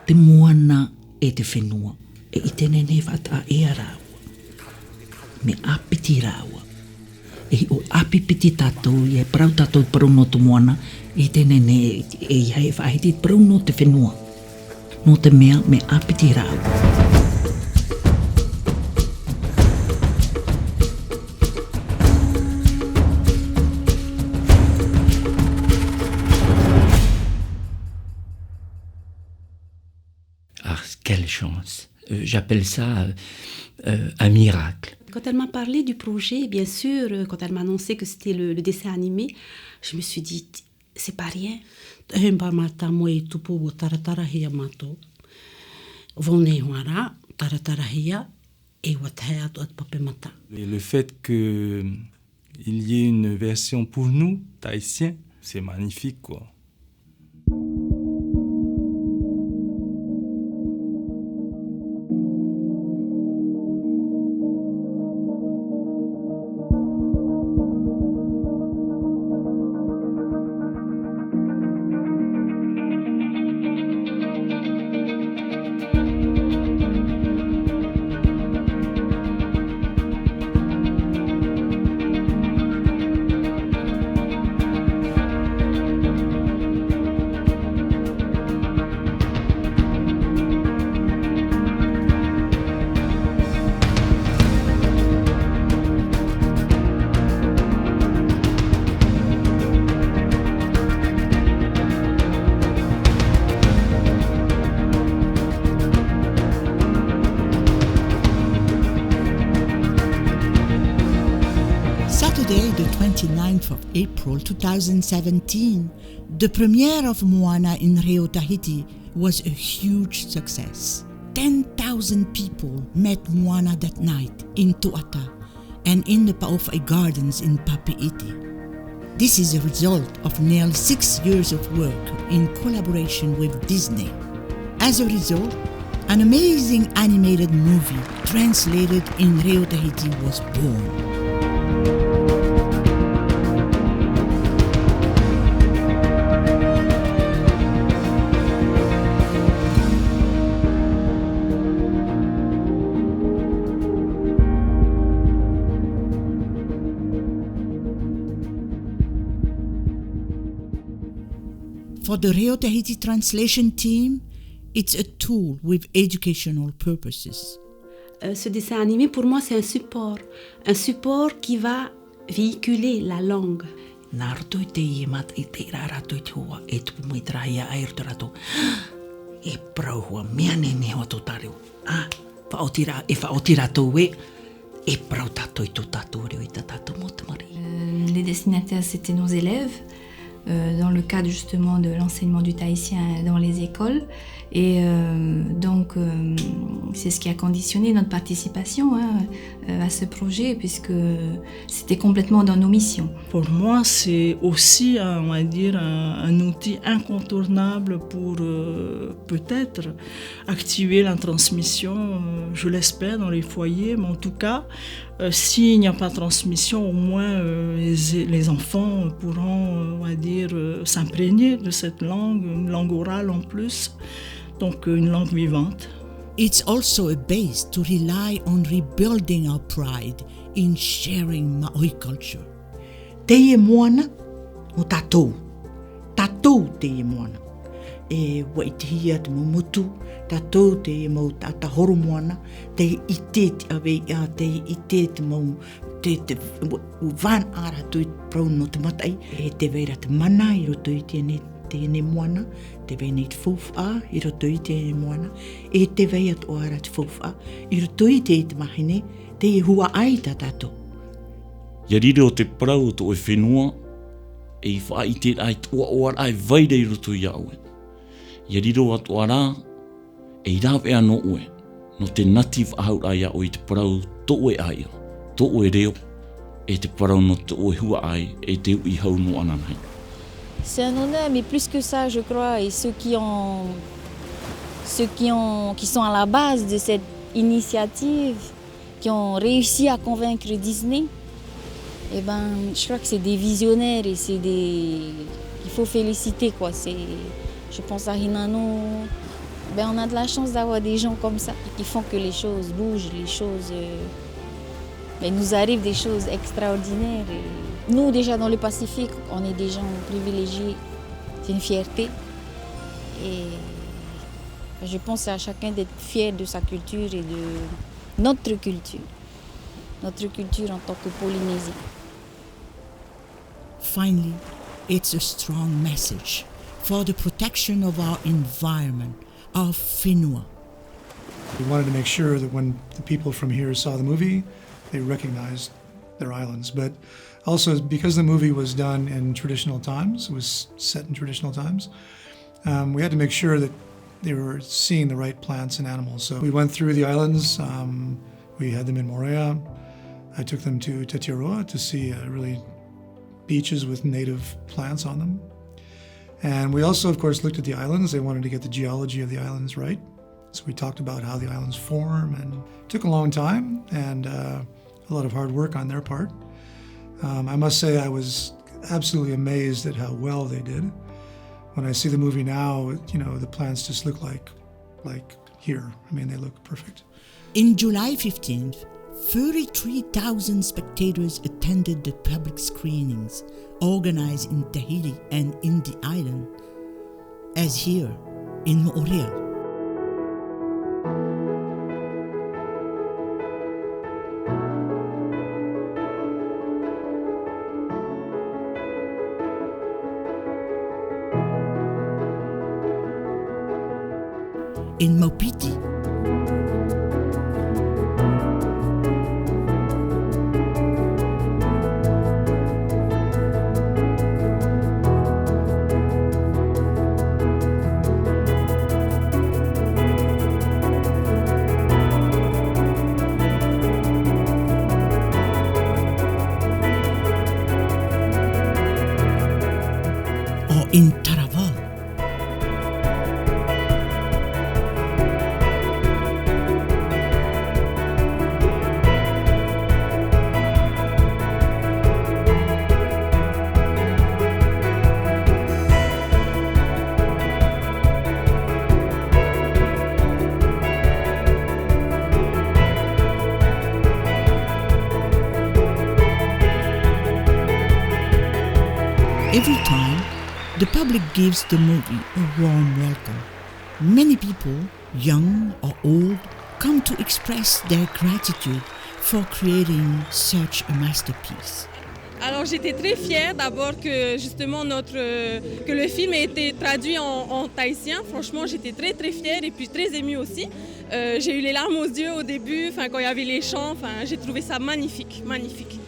Te moana e te whenua, e I tene ne whata e a rāua. Me apiti rāua. E o apipiti tātou, i e parau tātou parau no te moana, e tene ne e iai e whaiti parau no te whenua. No te mea me apiti rāua. Quelle chance. J'appelle ça un miracle. Quand elle m'a parlé du projet, bien sûr, quand elle m'a annoncé que c'était le dessin animé, je me suis dit, c'est pas rien. Et le fait qu'il y ait une version pour nous, tahitiens, c'est magnifique, quoi. Saturday, the 29th of April 2017, the premiere of Moana in Reo Tahiti was a huge success. 10,000 people met Moana that night in Tuata and in the Pao'owhai Gardens in Papeete. This is a result of nearly 6 years of work in collaboration with Disney. As a result, an amazing animated movie translated in Reo Tahiti was born. For the Reo Tahiti translation team, it's a tool with educational purposes. Ce dessin animé, pour moi, c'est un support qui va véhiculer la langue. Naruto te I mat I te rarato I te hoa e tupu mai trahia ai roto rato. E prau hoa mea ne hoa tō tareo. Whaoti rato e prau tato I tō tato reo I tato mo te mari. Les destinataires, c'était nos élèves, dans le cadre justement de l'enseignement du tahitien dans les écoles. Et donc, c'est ce qui a conditionné notre participation à ce projet, puisque c'était complètement dans nos missions. Pour moi, c'est aussi, on va dire, un outil incontournable pour peut-être activer la transmission, je l'espère, dans les foyers, mais en tout cas, s'il n'y a pas de transmission, au moins les enfants pourront, on va dire, s'imprégner de cette langue, une langue orale en plus. Donc une langue vivante. It's also a base to rely on rebuilding our pride in sharing Maori culture. Teie moana o tatou. Tatou teie moana. E waitihia te mumutu, tatou teie mau tata horo moana, teie ite te awe ia, teie ite te mau te van ara tui prau no te matai, e te veira te mana I roto I tēne moana, te vei nei te whawha, I roto I tēne moana, e te vei at oara te whawha, I roto I te mahine, te hua ai ta tato. Ia rire o te parau o to e whenua, e I wha I te ai tua oara ai vaire I roto I aue. Ia rire o at oara, e I rawe ano ue, no te native ahau ai a o I te parau to e ai, to e reo, e te parau no to e hua ai, e te ui hau no ananai. C'est un honneur, mais plus que ça, je crois, et ceux qui sont à la base de cette initiative, qui ont réussi à convaincre Disney, eh ben, je crois que c'est des visionnaires et qu'il faut féliciter, quoi. Je pense à Hinano, Ben, on a de la chance d'avoir des gens comme ça qui font que les choses bougent, les choses... il nous arrive des choses extraordinaires. Et nous, déjà dans le Pacifique, on est des gens privilégiés. C'est une fierté. Et je pense à chacun d'être fier de sa culture et de notre culture. Notre culture en tant que Polynésie. Finally, it's a strong message for the protection of our environment, our whenua. We wanted to make sure that when the people from here saw the movie, they recognized their islands. But also, because the movie was done in traditional times, it was set in traditional times, we had to make sure that they were seeing the right plants and animals. So we went through the islands. We had them in Moorea. I took them to Tetiaroa to see really beaches with native plants on them. And we also, of course, looked at the islands. They wanted to get the geology of the islands right. So we talked about how the islands form, and it took a long time and a lot of hard work on their part. I must say I was absolutely amazed at how well they did. When I see the movie now, you know, the plants just look like here. I mean, they look perfect. In July 15th, 33,000 spectators attended the public screenings organized in Tahiti and in the island, as here in Moorea. In Maupiti, or in Taraval. Every time, the public gives the movie a warm welcome. Many people, young or old, come to express their gratitude for creating such a masterpiece. Alors j'étais très fière d'abord que justement que le film ait été traduit en tahitien. Franchement, j'étais très très fière et puis très émue aussi. J'ai eu les larmes aux yeux au début, quand il y avait les chants. J'ai trouvé ça magnifique, magnifique.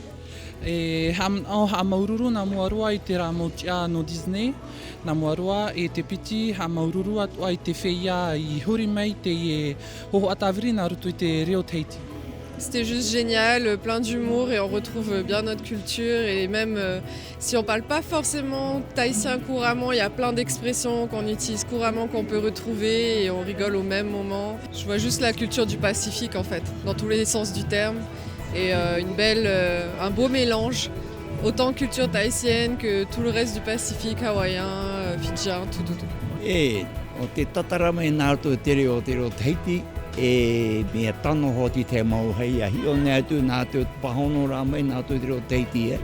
E ha maururu na muarua I te rā mautia no Disney, na muarua e te piti ha maururu atua I te wheia I huri mai te e hoho atawiri na rutu I te reo Tahiti. C'était juste génial, plein d'humour et on retrouve bien notre culture et même si on parle pas forcément tahitien couramment, il y a plein d'expressions qu'on utilise couramment qu'on peut retrouver et on rigole au même moment. Je vois juste la culture du Pacifique en fait, dans tous les sens du terme. Et un beau mélange, autant culture tahitienne que tout le reste du Pacifique, hawaïen, fidjien, tout. E, o te tatarama e nātou te reo Tahiti, e mea tano hoti te mau hei a hio nea tu nātou pahono rā mai nātou te reo Tahiti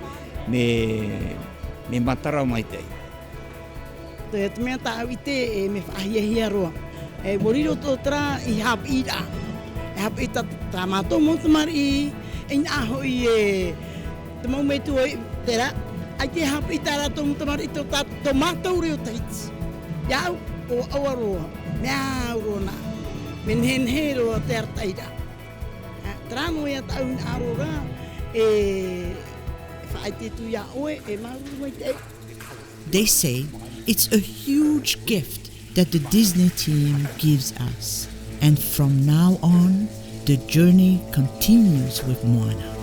me matara mai tei. Te mea tāu I te e me whahiahia roa. E moriro tō tara I hap ira. E hap ita tā mātou motamari I aho I te mau me tu oi tera. Ai te hap ita rā tō motamari I tō mātou reo Tahiti. Iau o awaroa, mea urona. Menhenhe roa te artaira. Trano e tau in arora e whaai te tu ia oe e mauru mai te. They say it's a huge gift that the Disney team gives us. And from now on, the journey continues with Moana.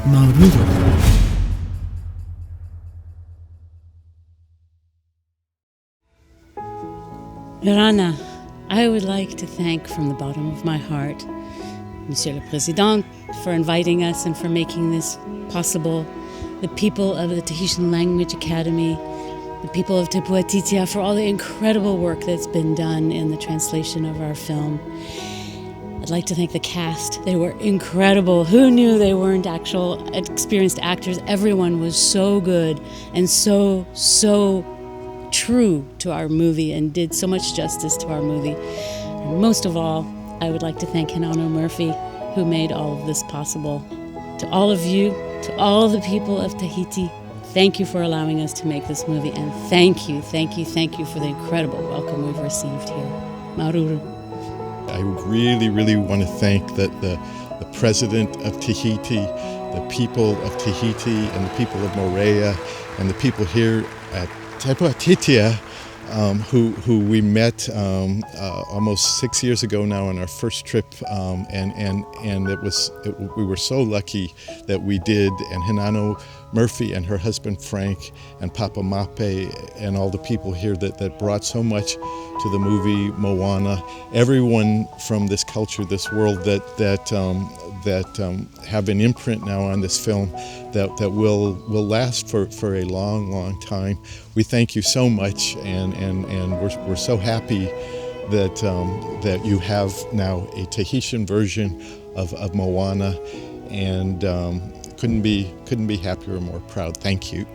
Maururu. Yorana, I would like to thank from the bottom of my heart Monsieur le Président for inviting us and for making this possible, the people of the Tahitian Language Academy, the people of Te Puatitia for all the incredible work that's been done in the translation of our film. I'd like to thank the cast. They were incredible. Who knew they weren't actual experienced actors? Everyone was so good and so true to our movie and did so much justice to our movie. And most of all, I would like to thank Hinano Murphy, who made all of this possible. To all of you, to all the people of Tahiti, thank you for allowing us to make this movie, and thank you for the incredible welcome we've received here. Maruru. I really want to thank the president of Tahiti, the people of Tahiti, and the people of Moorea, and the people here at Te Puatitia, who we met almost 6 years ago now on our first trip, and we were so lucky that we did. And Hinano Murphy and her husband Frank and Papa Mape and all the people here that brought so much to the movie Moana. Everyone from this culture, this world that have an imprint now on this film that will last for a long time. We thank you so much, and we're so happy that you have now a Tahitian version of Moana, and couldn't be happier or more proud. Thank you.